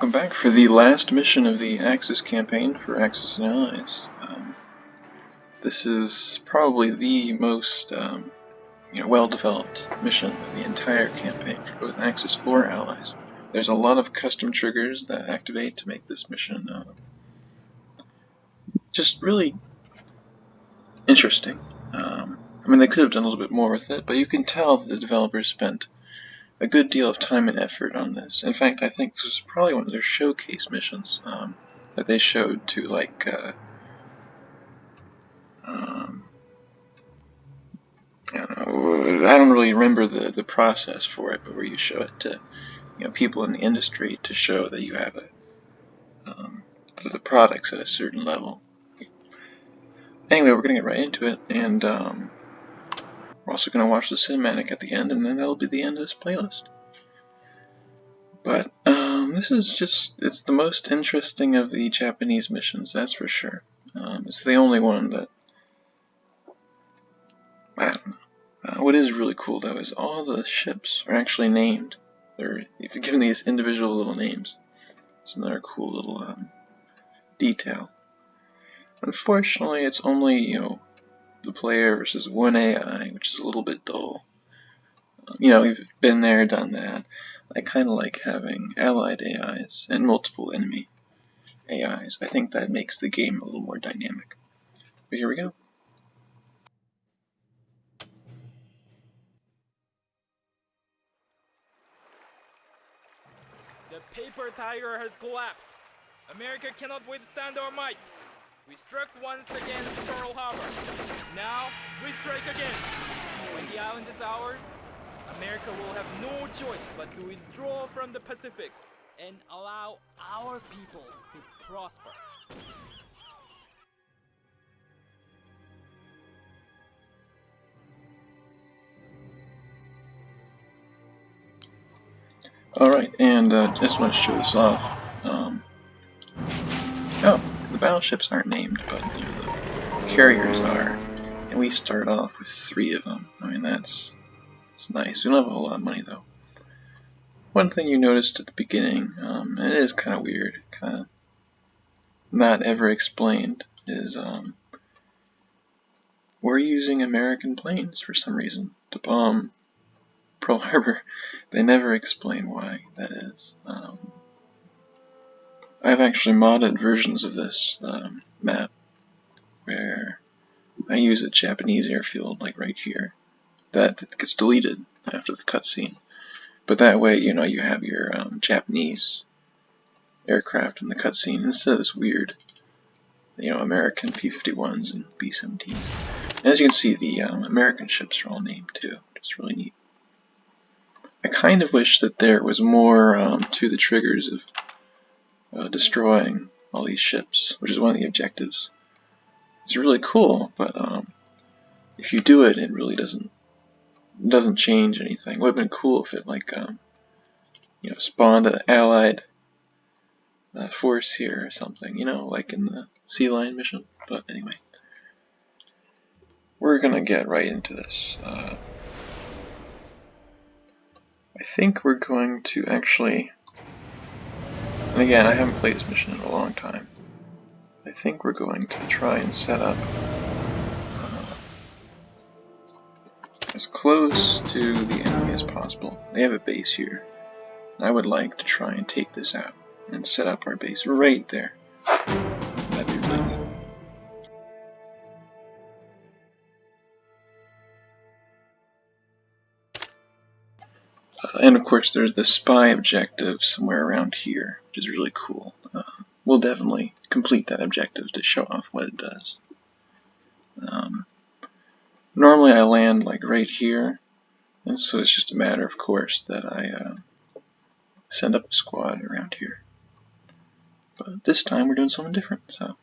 welcome back for the last mission of the Axis campaign for Axis and Allies. This is probably the most well-developed mission of the entire campaign for both Axis or Allies. There's a lot of custom triggers that activate to make this mission just really interesting. They could have done a little bit more with it, but you can tell that the developers spent a good deal of time and effort on this. In fact, I think this was probably one of their showcase missions that they showed to, like, I don't really remember the process for it, but where you show it to people in the industry to show that you have the products at a certain level. Anyway, we're going to get right into it, and we're also going to watch the cinematic at the end, and then that'll be the end of this playlist. But this is it's the most interesting of the Japanese missions, that's for sure. It's the only one that, I don't know. What is really cool, though, is all the ships are actually named. They're given these individual little names. It's another cool little detail. Unfortunately, it's only, the player versus one AI, which is a little bit dull. We've been there, done that. I kind of like having allied AIs and multiple enemy AIs. I think that makes the game a little more dynamic. But here we go. The paper tiger has collapsed. America cannot withstand our might. We struck once against Pearl Harbor. Now, we strike again. When the island is ours, America will have no choice but to withdraw from the Pacific and allow our people to prosper. Alright, and just want to show this off. The battleships aren't named, but the carriers are. And we start off with 3 of them. That's nice. We don't have a whole lot of money, though. One thing you noticed at the beginning, and it is kind of weird, kind of not ever explained, is we're using American planes for some reason to bomb Pearl Harbor. They never explain why that is. I've actually modded versions of this map where I use a Japanese airfield, like right here, that gets deleted after the cutscene. But that way, you have your Japanese aircraft in the cutscene instead of this weird, American P-51s and B-17s. And as you can see, the American ships are all named too, which is really neat. I kind of wish that there was more to the triggers of destroying all these ships, which is one of the objectives. It's really cool, but if you do it, it really doesn't change anything. It would have been cool if it spawned an allied force here or something, like in the Sea Lion mission. But anyway, we're gonna get right into this. I think we're going to actually, and again, I haven't played this mission in a long time. I think we're going to try and set up as close to the enemy as possible. They have a base here. I would like to try and take this out and set up our base right there. That'd be really neat. And of course there's the spy objective somewhere around here, which is really cool. We'll definitely complete that objective to show off what it does. Normally I land like right here, and so it's just a matter of course that I send up a squad around here. But this time we're doing something different, so.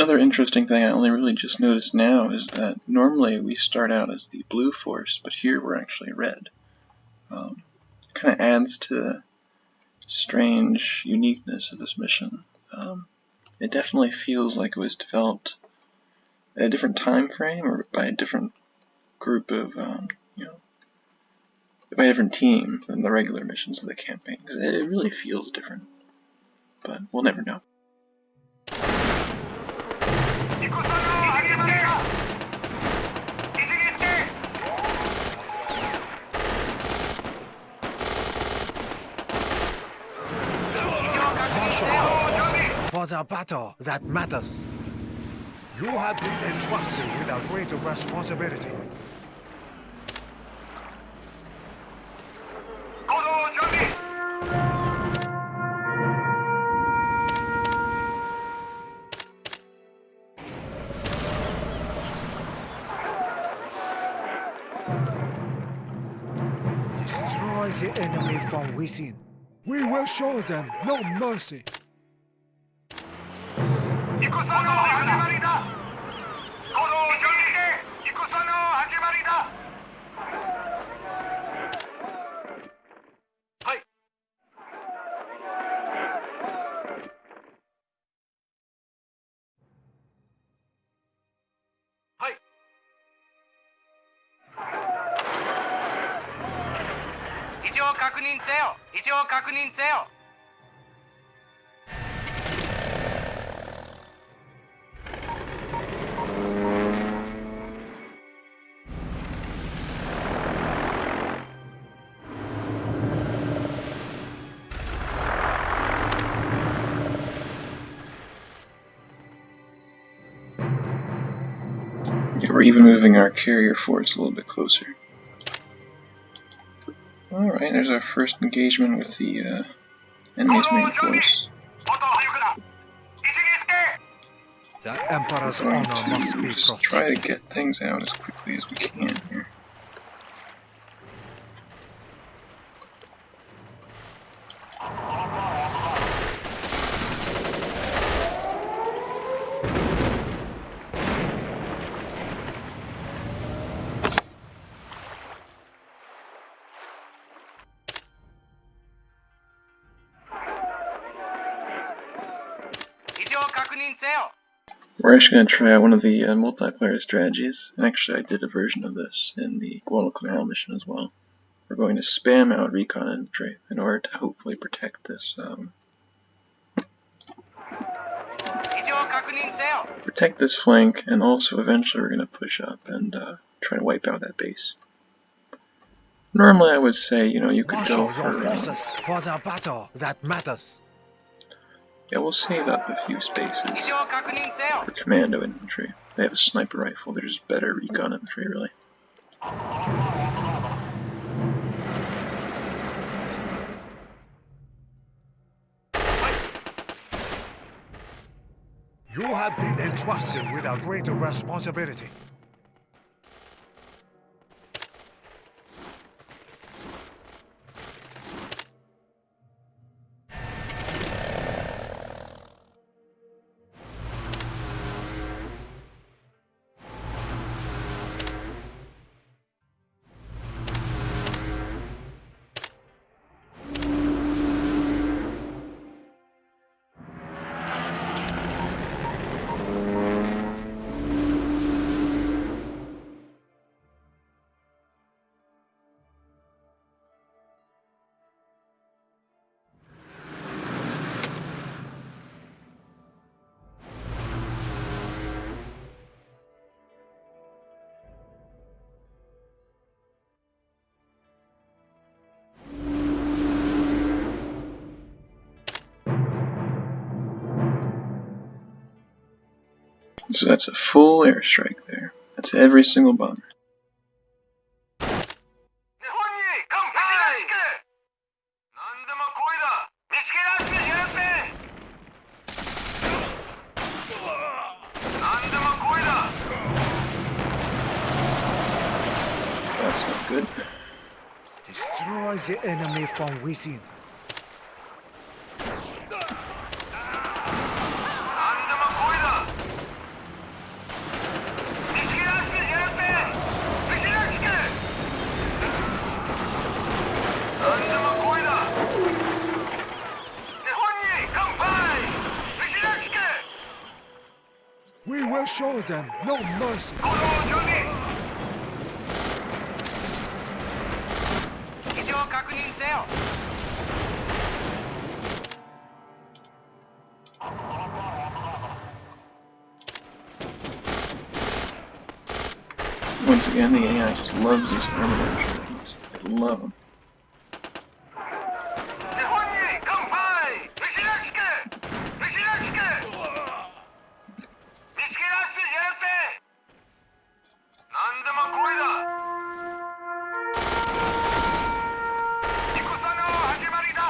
another interesting thing I only really just noticed now is that normally we start out as the blue force, but here we're actually red. Kind of adds to the strange uniqueness of this mission. It definitely feels like it was developed at a different time frame or by a different group of, by a different team than the regular missions of the campaign. 'Cause it really feels different, but we'll never know. For the battle that matters. You have been entrusted with a great responsibility. Destroy the enemy from within. We will show them no mercy. We're even moving our carrier force a little bit closer. Alright, there's our first engagement with the enemy's main force. The Emperor's honor must be Just try to protected. get things out as quickly as we can here. We're actually going to try out one of the multiplayer strategies. Actually, I did a version of this in the Guadalcanal mission as well. We're going to spam out recon infantry in order to hopefully protect this flank, and also eventually we're going to push up and try to wipe out that base. Normally I would say, you could go Marshal your for forces for the battle that matters. yeah, we'll save up a few spaces for commando infantry. They have a sniper rifle, they're just better recon infantry, really. You have been entrusted with a great responsibility. So that's a full airstrike there. That's every single bomber. That's not good. Destroy the enemy from within. show them no mercy. 行動準備異常確認せよ Once again, the AI just loves these armor versions. They love them. 日本に乾杯牛らしく牛らしく見つけらつやらせ何でも声だ戦の始まりだ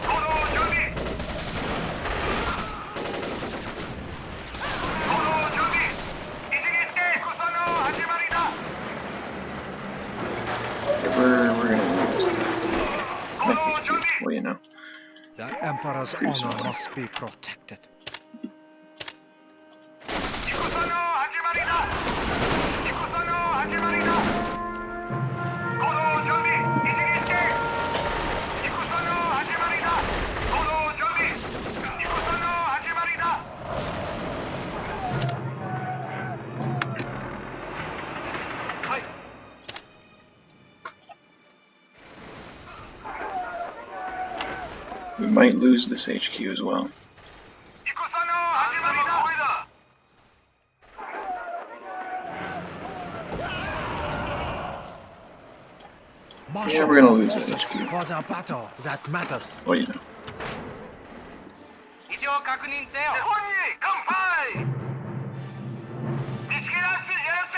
行動準備行動準備位置につけ戦の始まりだ We're gonna lose. 行動準備 Well, you know. The Emperor's honor must be protected. 戦の始まりだ戦の始まりだ行動準備位置につけ戦の始まりだ行動準備戦の始まりだはい We might lose this HQ as well. 戦の始まりだ Marshal we're gonna your lose that forces HQ. for the battle that matters. Well, you know. 異常確認せよ日本に乾杯見つけらつやらせ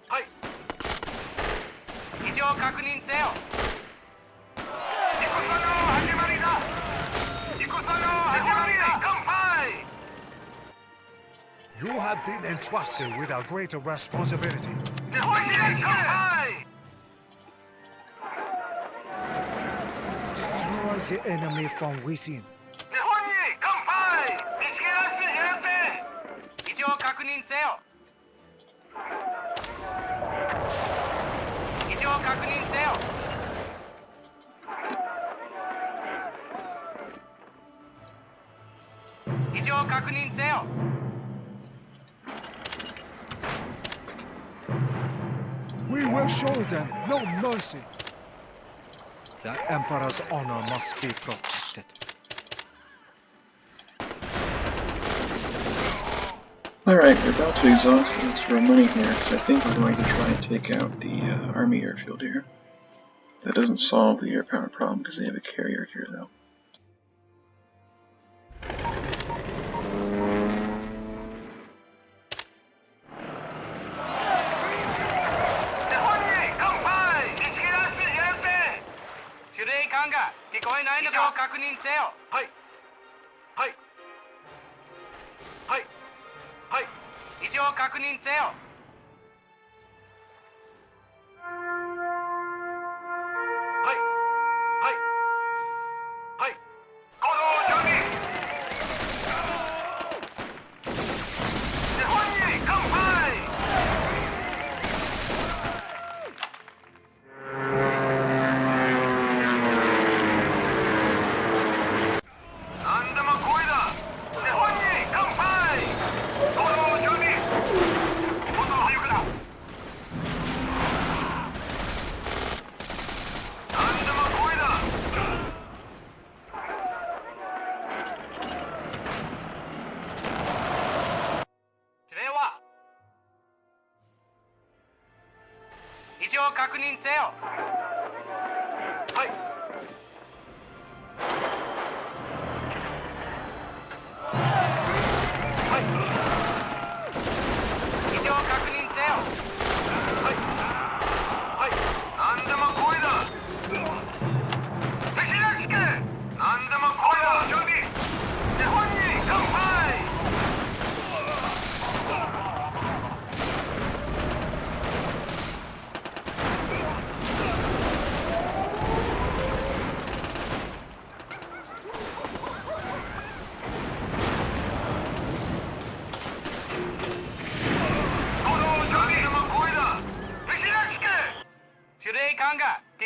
はい異常確認せよ戦の始まりだ戦の始まりだ乾杯 You have been entrusted with a greater responsibility. 日本に乾杯 Destroy the enemy from within. 日本に乾杯見つけらつやらせ異常確認せよ異常確認せよ異常確認せよ We will show them no mercy. The Emperor's honor must be protected. Alright, we're about to exhaust this for money here, because I think we're going to try and take out the army airfield here. That doesn't solve the air power problem, because they have a carrier here, though.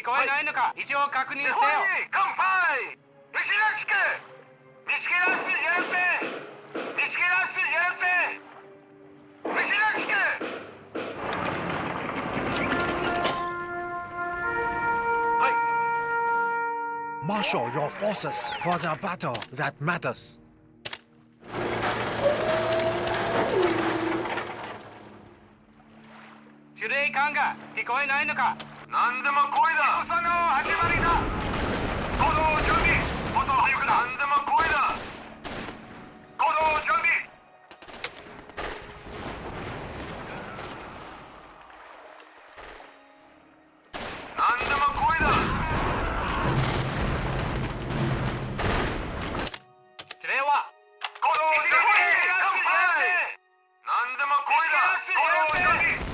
こえないのか異常確認せよ。日本に乾杯。牛らしく見つけらつやるぜ。見つけらつやるぜ。牛らしく。はい。 Marshal your forces for the battle that matters. 司令官が聞こえないのか。何でも声だ。戦の始まりだ。行動準備。もっと早くだ。何でも声だ。行動準備。何でも声だ。司令は行動準備。何でも声だ。行動準備。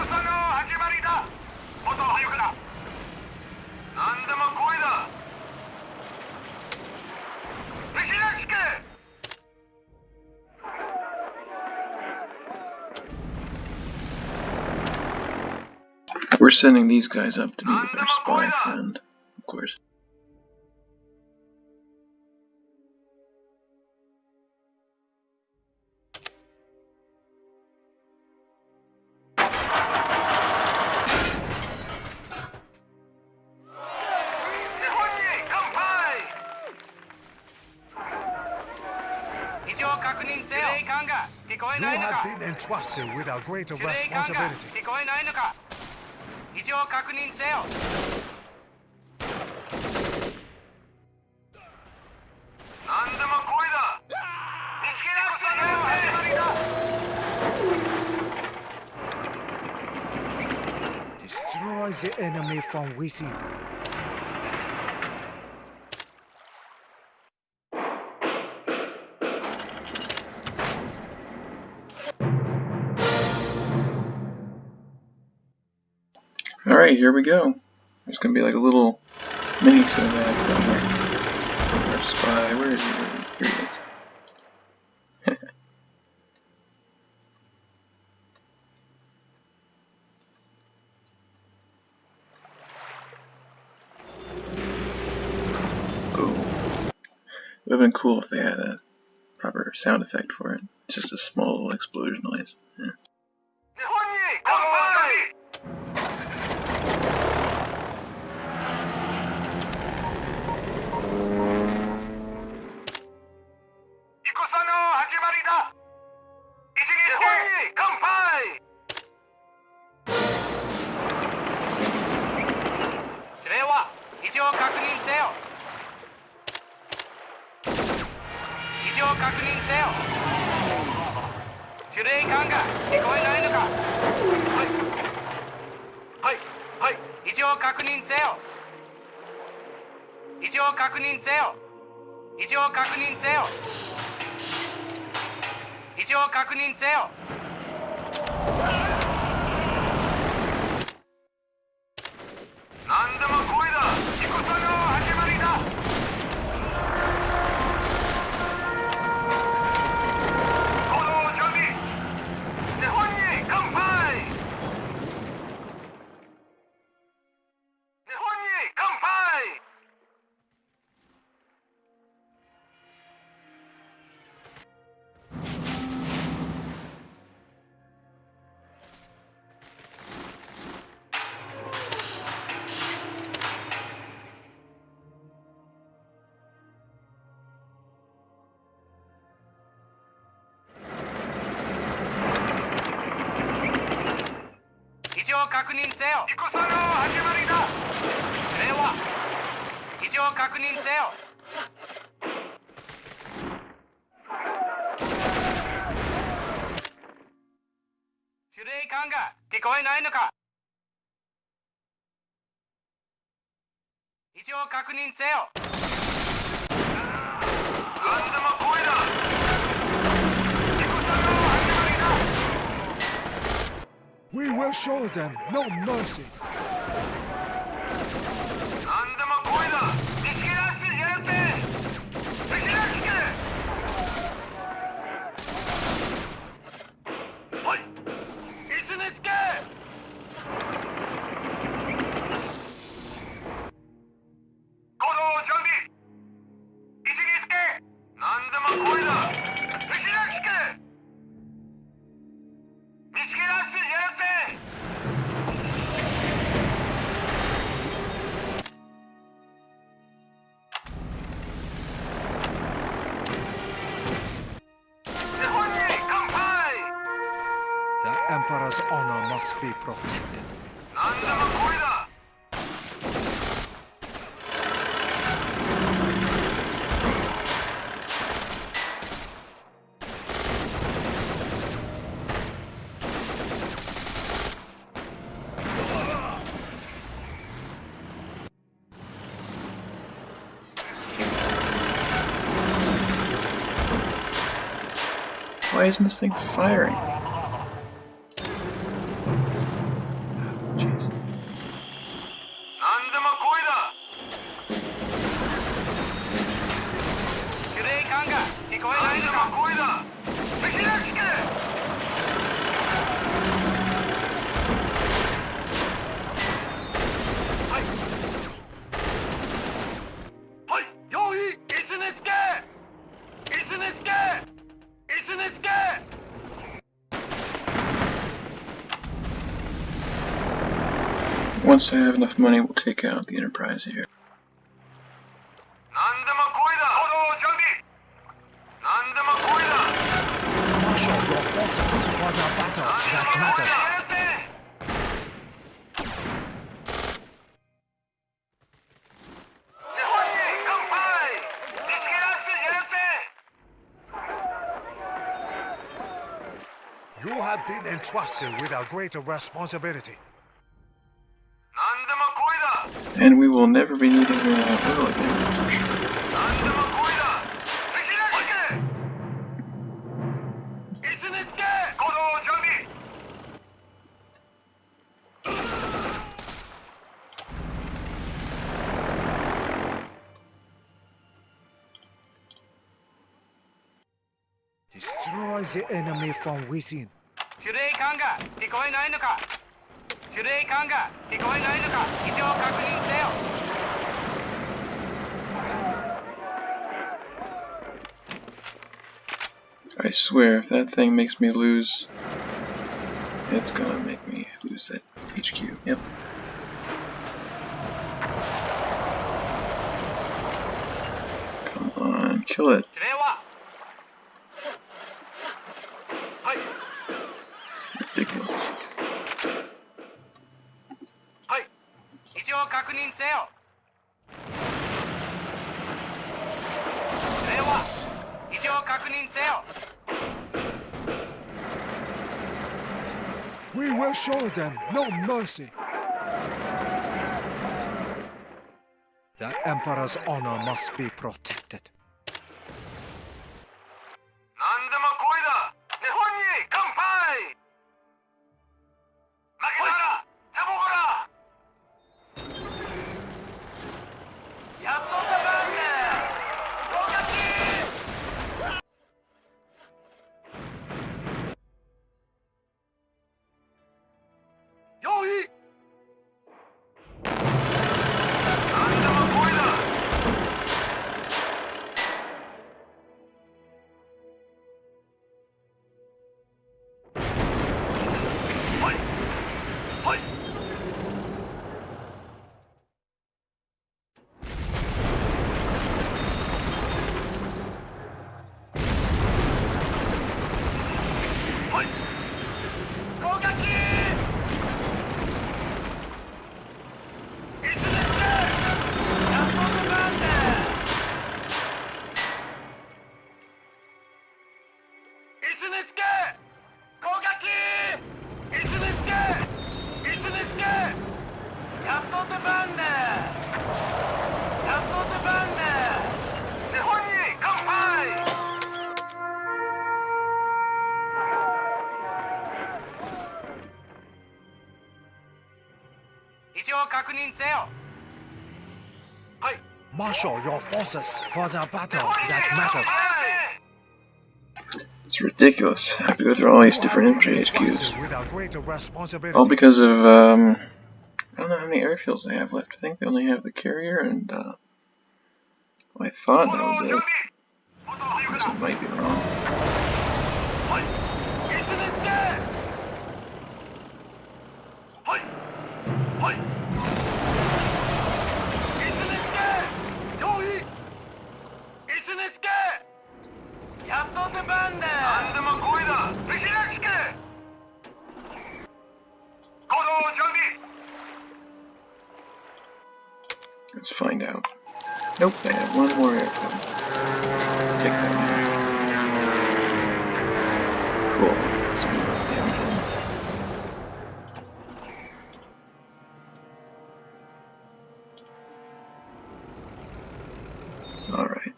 戦の始まりだ。もっと早くだ。何でも声だ。牛らしく。 We're sending these guys up to be with our spy friend, of course. You have been entrusted with a greater responsibility. 聞こえないのか。異常確認せよ。何でも声だ。見つけなくちゃ始まりだ。 Destroy the enemy from within. Alright, here we go. There's gonna be like a little mini cinematic from our spy. Where is he? Here he is. Oh. It would have been cool if they had a proper sound effect for it. It's just a small little explosion noise. Yeah. 日本に乾杯。 戦の始まりだ。一日に乾杯。司令は異常確認せよ。異常確認せよ。司令官が聞こえないのか。はいはいはい。異常確認せよ。異常確認せよ。異常確認せよ。異常確認せよ。何でも声だ。戦の始まりだ。行動準備。日本に乾杯。日本に乾杯。 異常確認せよ。戦の始まりだ。司令は異常確認せよ。司令官が聞こえないのか。異常確認せよ。何でも声だ。戦の始まりだ。 We will show them no mercy. 何でも声だ。見つけらつやるぜ。牛らしく。The Emperor's honor must be protected. 何でも来いだ。Why isn't this thing firing? Jeez. 何でも来いだ。司令官が聞こえないの何でか。も来いだ。飯なしけ。はいはい用意位置につけ位置につけ位置につけ。 Once I have enough money, we'll take out the Enterprise here. 何でも来いだ。行動準備。何でも来いだ。 Marshal your forces for the battle that matters. 日本に乾杯。一気アクションやるぜ。 You have been entrusted with a greater responsibility. 何でも来いだ。 And we will never be needing oil again, that's for sure. 何でも来いだ。飯なしけ。位置につけ。行動準備。 Destroy the enemy from within. 司令官が聞こえないのか。司令官が聞こえないのか。異常確認せよ。 I swear, if that thing makes me lose, it's gonna make me lose that HQ. Yep. Come on, kill it. 司令は。はい Ridiculous. はい異常確認せよ。司令は異常確認せよ。 We will show them no mercy. The Emperor's honor must be protected. 何でも来いだ。日本に乾杯。負けたらザボガラ。やっとった番ね。合格。用意。何でも来いだ。 はいはい はい合格。位置につけ。やっと出番ね。位置につけ。合格。位置につけ。位置につけ。やっと出番ね。やっと出番ね。日本に乾杯。 異常確認せよ。はい。 Marshal your forces for the battle that matters. It's ridiculous. I have to go through all these different infantry Entrusted HQs. with a greater responsibility. All because of, I don't know how many airfields they have left. I think they only have the carrier and, well, I thought that was it. I guess it might be wrong. はい位置につけ。はいはい位置につけ。用意位置につけ。やっと出番ね。何でも来いだ。飯なしけ。Let's find out. Nope, I have one more airfield. Take that one. Cool. Some more damage. Alright.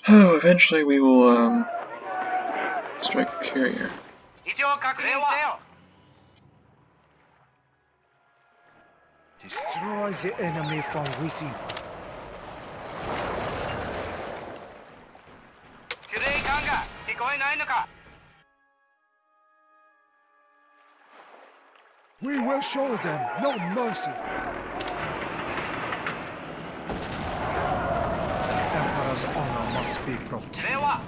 Oh, eventually we will, strike a carrier. 異常確認せよ。 Destroy the enemy from within. 司令官が聞こえないのか。 We will show them no mercy. The Emperor's honor must be で protected. は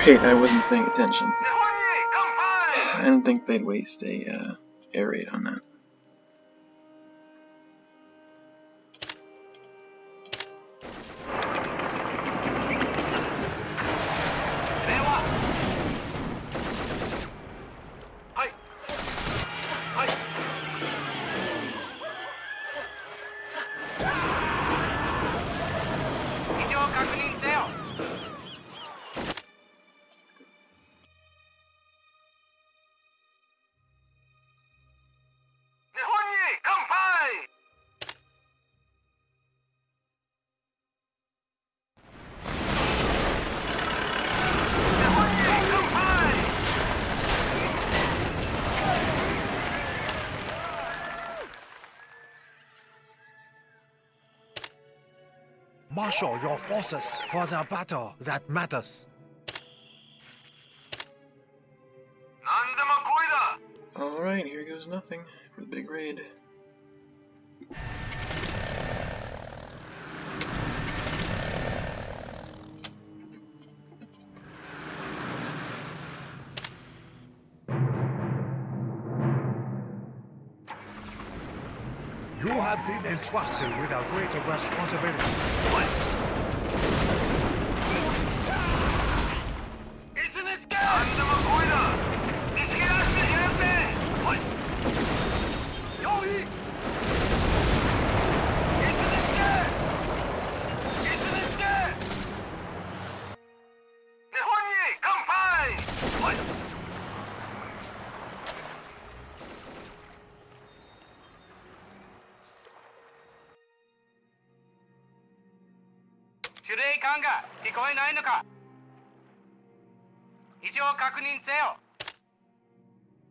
Great, I wasn't paying attention. 日本に乾杯 I don't think they'd waste a, air raid on that. でははいはい異常確認せよ。 日本に乾杯 日本に乾杯 Marshal your forces for the battle that matters. 何でも来いだ Alright, here goes nothing for the big raid. You have been entrusted with a great responsibility. 椅子につけ。 何でも来いだ見つけ出してやるぜはい用意。椅子につけ。椅子につけ。日本に乾杯はい 司令官が聞こえないのか。異常確認せよ。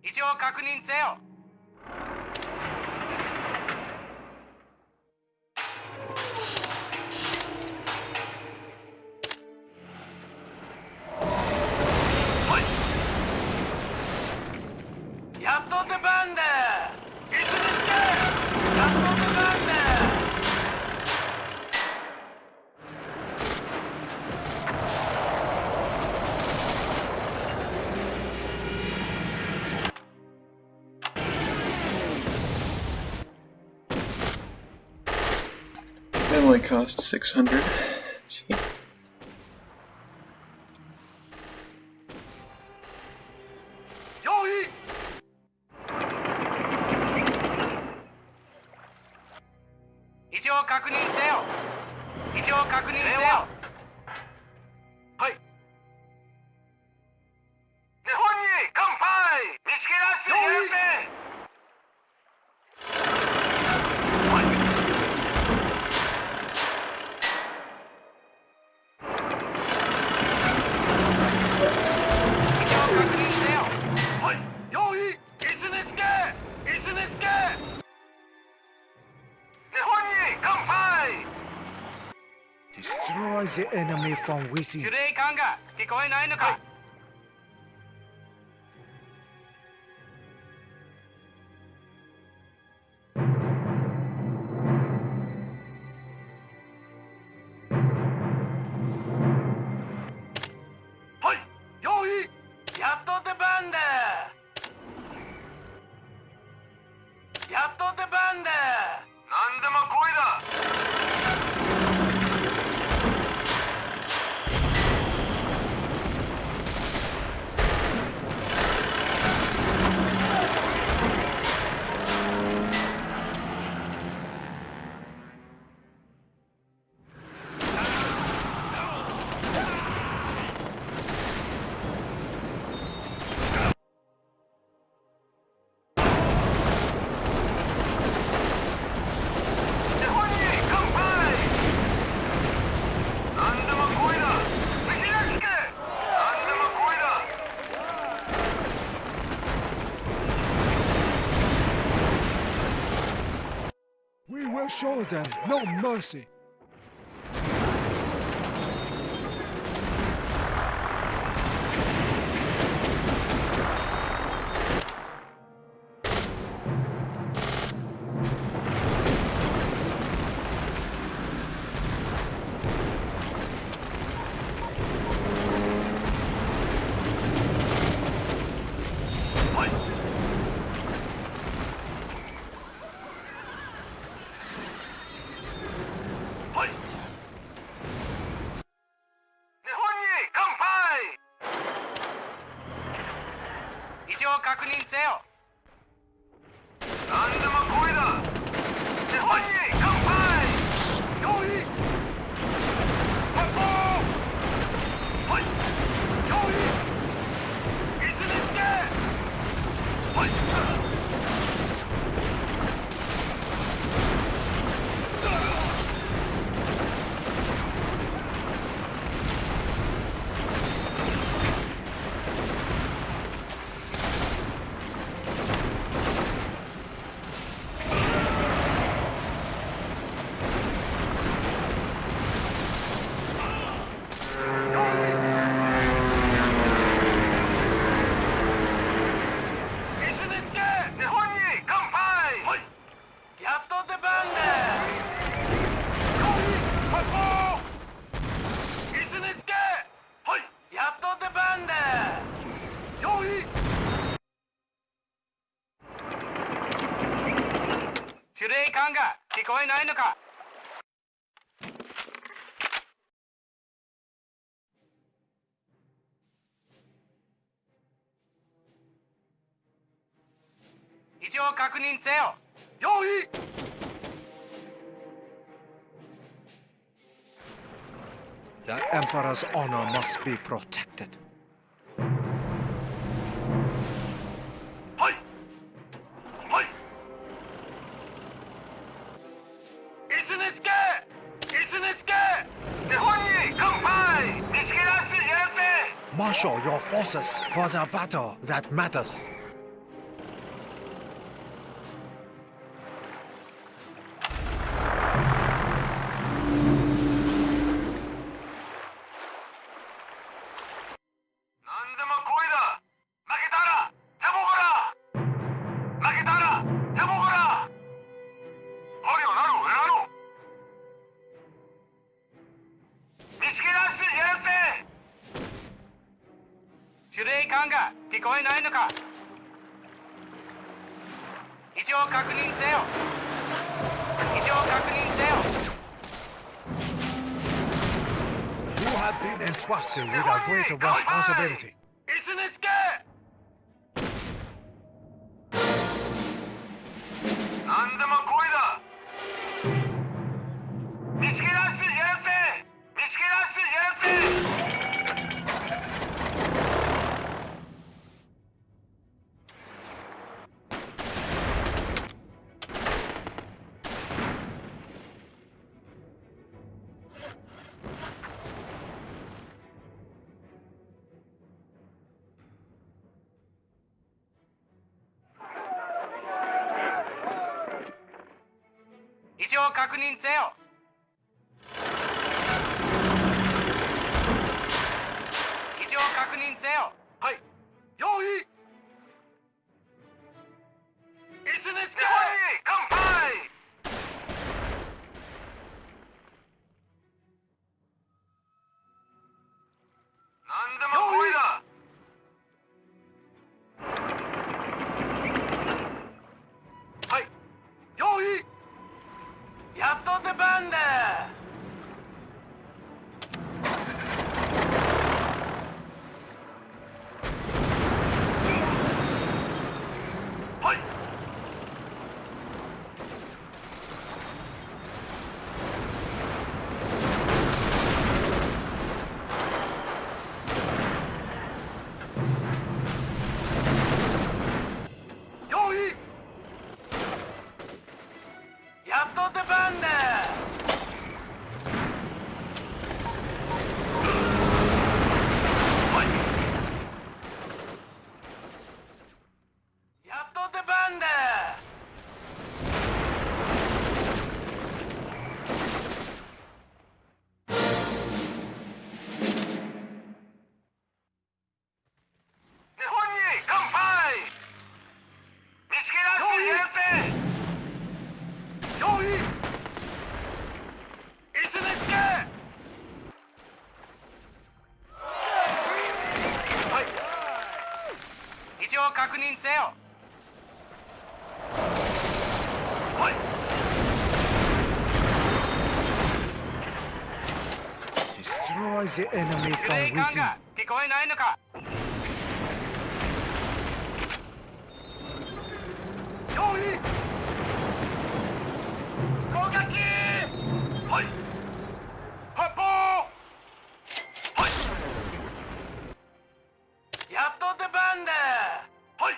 異常確認せよ。 やっと出番だ。椅子につけ。やっと出番だ。 That only cost 600. Gee. 用意。異常確認せよ。異常確認せよ。はい。日本に乾杯見つけ出してやるぜ異常確認せよ。はい用意椅子につけ椅子につけ日本に乾杯 Destroy the enemy from 司 within. 令官が聞こえないのか。はい用意やっと出番だ。やっと出番だ。何でも来いだ We will show them no mercy.確認せよ。何でも来いだ。日本に乾杯。用意。発砲。はい。用意。位置につけ。はい。司令官が聞こえないのか。異常確認せよ。用意。The Emperor's honor must be protected. はい。はい。位置につけ。位置につけ。日本に乾杯。見つけ出しやるぜ。Marshal your forces for the battle that matters. 何でも来いだ。負けたらザボゴラ。負けたらザボゴラ。ありゃなろやろ。見つけ出しやるぜ。司令官が聞こえないのか。異常確認せよ。異常確認せよ。You have been entrusted with a great responsibility. 位置につけ。何でも来いだ。見つけ出しやるぜ。見つけ出しやるぜ。異常確認せよ。異常確認せよ。はい。用意。位置につけ。乾杯。何でも来いだ。はい。用意。やっと出番だ。はい。用意。やっと出番だ。確認せよ。はい。 Destroy the enemy 司令 from 官 within. が聞こえないのか。用意。攻撃。はい。発砲。はい。やっと出番だ。はい。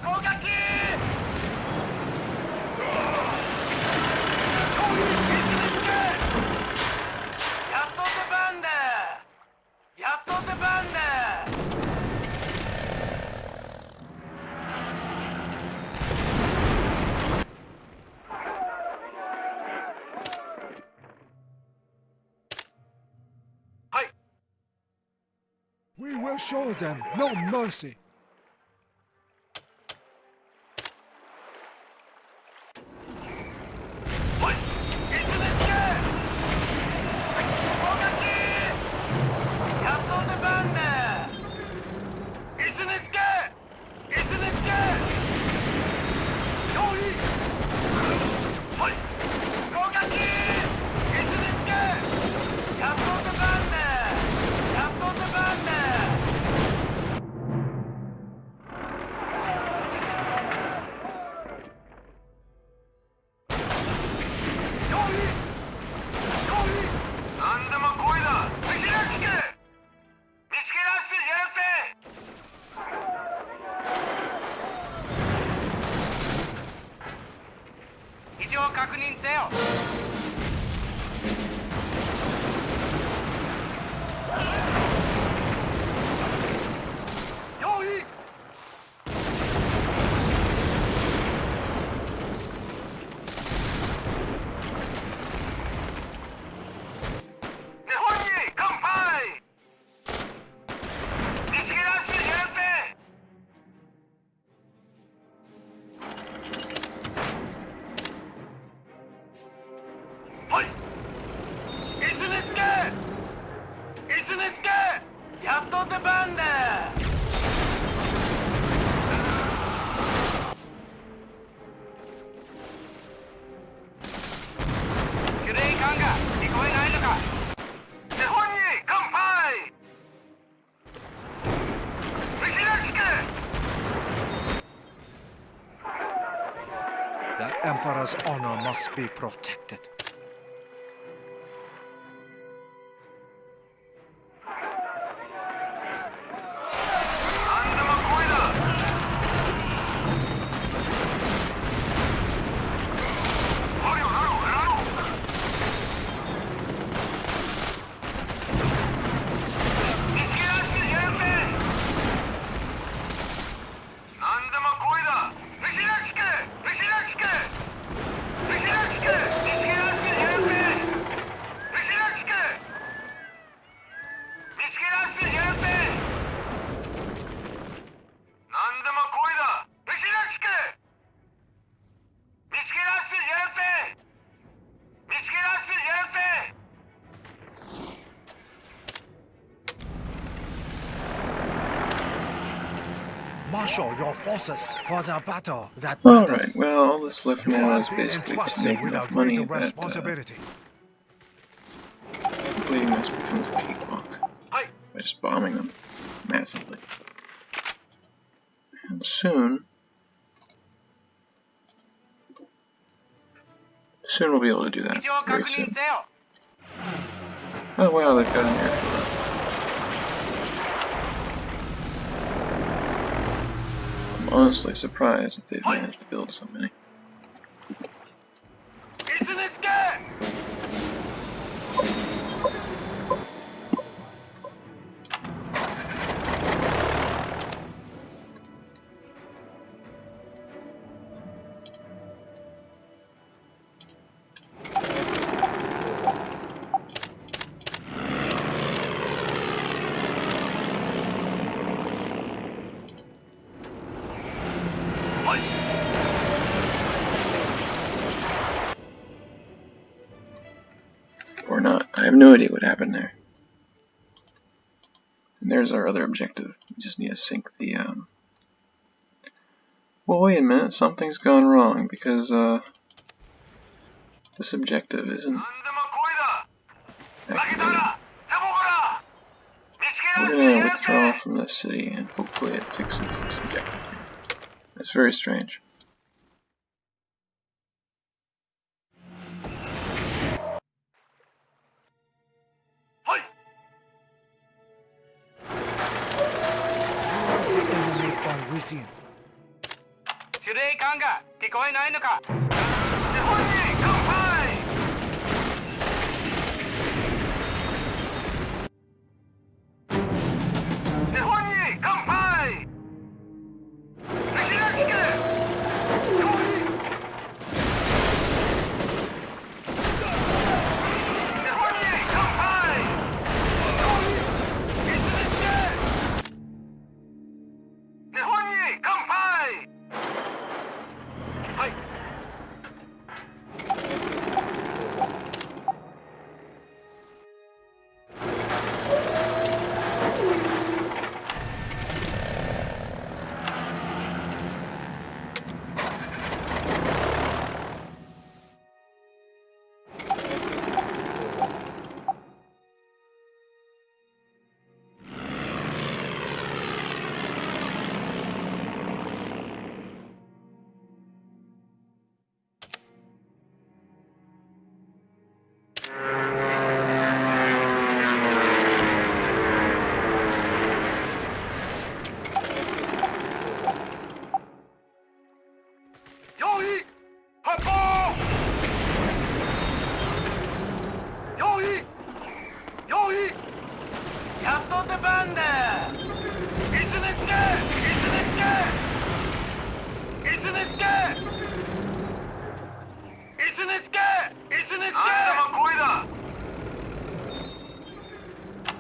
攻撃。やっと出番だ。やっと出番だ。はい。 We will show them no mercy. はい。位置につけ。攻撃。やっと出番だ。位置につけ。位置につけ。用意。はい。攻撃。位置につけ。やっと出番だ。やっと出番だ。用意。用意。何でも来いだ。見知らつけ。見つけらつやるぜ。異常確認せよ。用意。日本に乾杯。見つけらつやるぜ。はい。位置につけ。位置につけ。やっと出番だ。司令官が聞こえないのか。日本に乾杯。見知らつけ。 The Emperor's honor must be protected. 何でも来いだ。あるよなろなろ。見つけらつやるぜ。何でも来いだ。見知らつけ。見知らつけ。見知らつけ。見つけらつやるぜ。見知らつけ。見つけらつやるぜ。何でも来いだ。見知らつけ。見つけらつやるぜ。見つけらつやるぜ。 Marshal your forces for the battle that Alright, matters. well, all that's left You now have is been basically to entrusted make with a enough money great that responsibility. completing this becomes a cakewalkはい。 by just bombing them massively. And soon we'll be able to do 異 that 常 very 確 soon. 認せよ。 Oh wow, they've got an airfield. I'm honestly surprised that they've managed to build so many. 位置につけ。 Or not. I have no idea what happened there. And there's our other objective. We just need to sink the, Well, wait a minute, something's gone wrong, because, this objective isn't activated. We're gonna withdraw from the city, and hopefully it fixes this objective here. That's very strange. Destroy the enemy from within. 司令官が聞こえないのか。日本に乾杯。日本に乾杯。西田地区。日本に乾杯。いつですか。日本に乾杯。はい。用意発砲用意用意やっと出番だいつねつけいつねつけいつねつけいつねつけいつねつけ何でも来いだ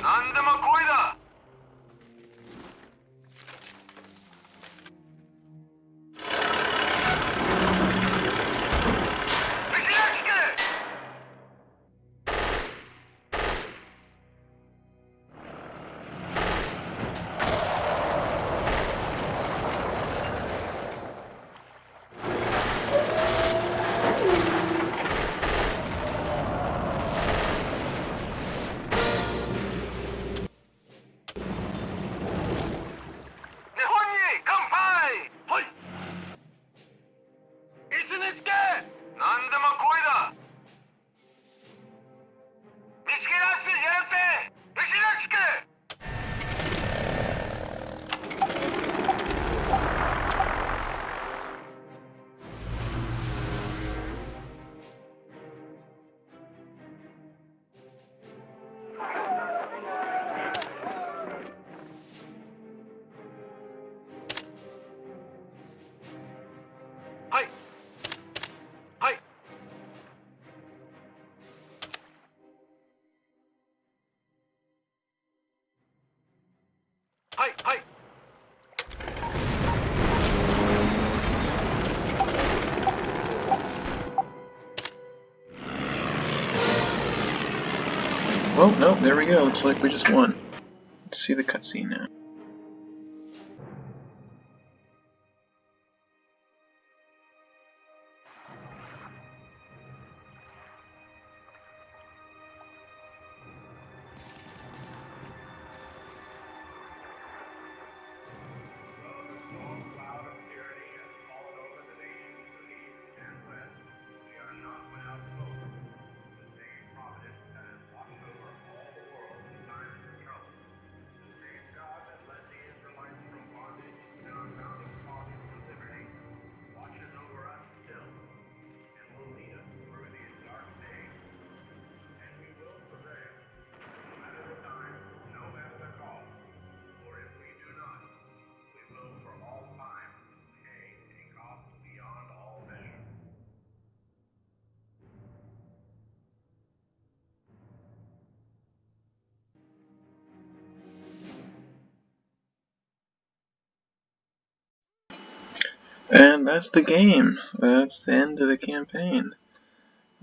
何でも来いだはいはいはいはい Well, no, there we go. Looks like we just won. Let's see the cutscene now. And that's the game. That's the end of the campaign.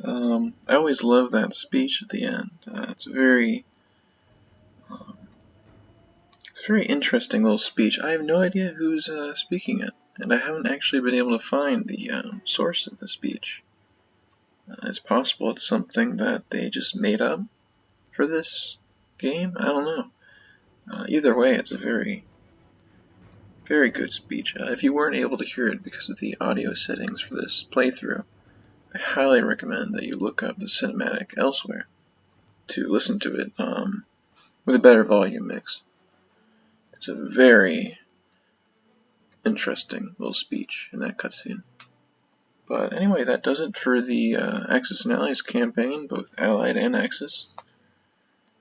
I always love that speech at the end. It's very It's a very interesting little speech. I have no idea who's speaking it, and I haven't actually been able to find the source of the speech. It's possible it's something that they just made up for this game. I don't know. Either way, it's a very, very good speech. If you weren't able to hear it because of the audio settings for this playthrough, I highly recommend that you look up the cinematic elsewhere to listen to it with a better volume mix. It's a very interesting little speech in that cutscene. But anyway, that does it for the Axis and Allies campaign, both Allied and Axis.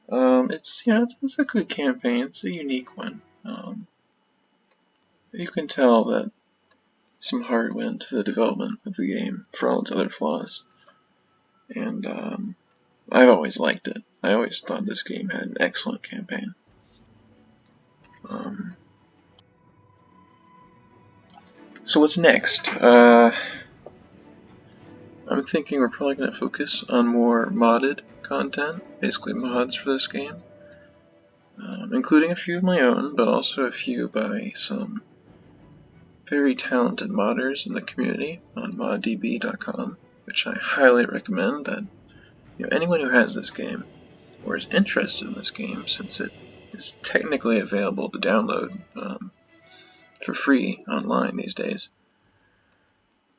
It's a good campaign. It's a unique one. You can tell that some heart went into the development of the game for all its other flaws, and I've always liked it. I always thought this game had an excellent campaign. So what's next? I'm thinking we're probably going to focus on more modded content, basically mods for this game, including a few of my own, but also a few by some very talented modders in the community on moddb.com, which I highly recommend that anyone who has this game or is interested in this game, since it is technically available to download for free online these days,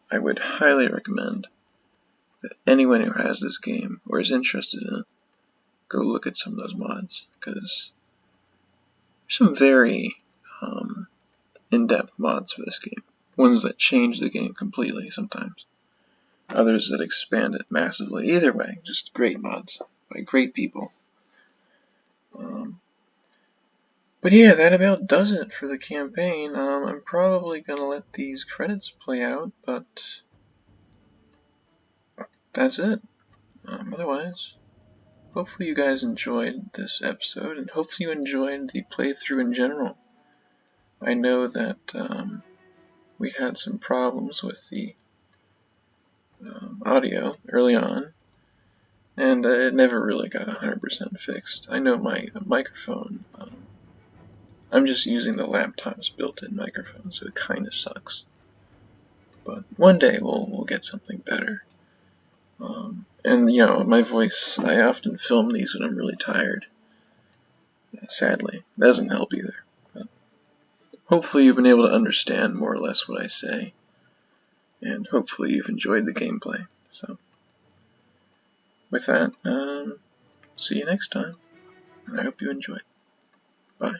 I would highly recommend that anyone who has this game or is interested in it go look at some of those mods, because there's some very in-depth mods for this game. Ones that change the game completely sometimes. Others that expand it massively. Either way, just great mods by great people. But yeah, that about does it for the campaign. I'm probably gonna let these credits play out, but that's it. Otherwise, hopefully you guys enjoyed this episode, and hopefully you enjoyed the playthrough in general. I know that we had some problems with the audio early on, and it never really got 100% fixed. I know my microphone, I'm just using the laptop's built-in microphone, so it kinda sucks. But one day we'll get something better. And my voice, I often film these when I'm really tired. Sadly, it doesn't help either. But hopefully you've been able to understand more or less what I say, and hopefully you've enjoyed the gameplay. So, with that, see you next time, and I hope you enjoyed. Bye.